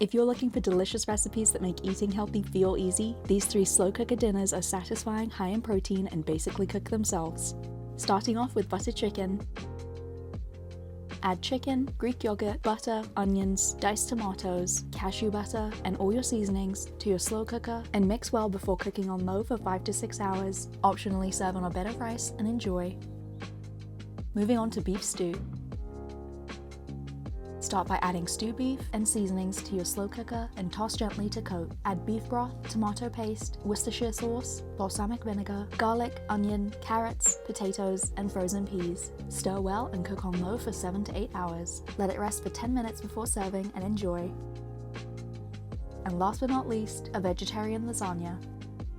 If you're looking for delicious recipes that make eating healthy feel easy, these 3 slow cooker dinners are satisfying, high in protein, and basically cook themselves. Starting off with butter chicken. Add chicken, Greek yogurt, butter, onions, diced tomatoes, cashew butter, and all your seasonings to your slow cooker and mix well before cooking on low for 5 to 6 hours. Optionally serve on a bed of rice and enjoy. Moving on to beef stew. Start by adding stew beef and seasonings to your slow cooker and toss gently to coat. Add beef broth, tomato paste, Worcestershire sauce, balsamic vinegar, garlic, onion, carrots, potatoes, and frozen peas. Stir well and cook on low for 7 to 8 hours. Let it rest for 10 minutes before serving and enjoy. And last but not least, a vegetarian lasagna.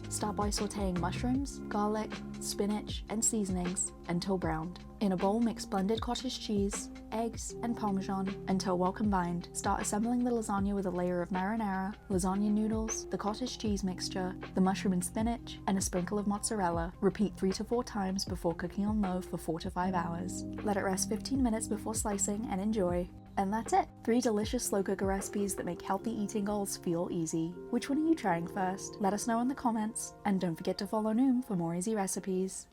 Start by sauteing mushrooms, garlic, spinach, and seasonings until browned. In a bowl, mix blended cottage cheese, eggs, and parmesan until well combined. Start assembling the lasagna with a layer of marinara, lasagna noodles, the cottage cheese mixture, the mushroom and spinach, and a sprinkle of mozzarella. Repeat 3 to 4 times before cooking on low for 4 to 5 hours. Let it rest 15 minutes before slicing and enjoy. And that's it! 3 delicious slow cooker recipes that make healthy eating goals feel easy. Which one are you trying first? Let us know in the comments, and don't forget to follow Noom for more easy recipes.